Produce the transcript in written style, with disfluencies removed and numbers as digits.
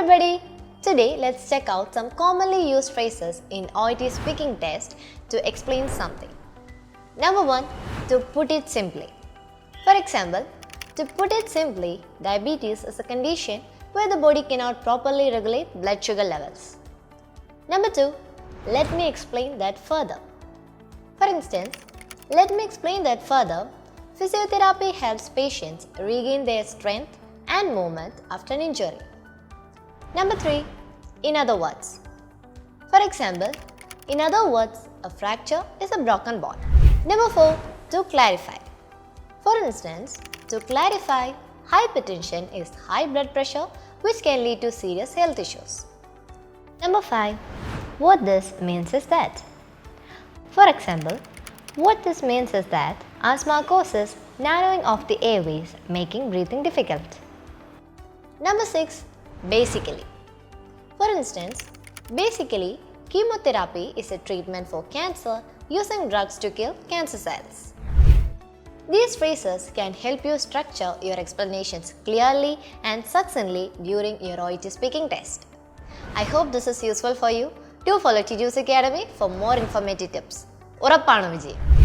everybody! Today let's check out some commonly used phrases in OET speaking test to explain something. Number 1. To put it simply. For example, to put it simply, diabetes is a condition where the body cannot properly regulate blood sugar levels. Number 2. Let me explain that further. For instance, let me explain that further. Physiotherapy helps patients regain their strength and movement after an injury. Number 3. In other words. For example, in other words, a fracture is a broken bone. Number 4. To clarify. For instance, to clarify, hypertension is high blood pressure which can lead to serious health issues. Number 5. What this means is that. For example, what this means is that asthma causes narrowing of the airways, making breathing difficult. Number 6. Basically. For instance, basically, chemotherapy is a treatment for cancer using drugs to kill cancer cells. These phrases can help you structure your explanations clearly and succinctly during your OET speaking test. I hope this is useful for you. Do follow Tiju's Academy for more informative tips. ഉറപ്പാണ് വിജയം.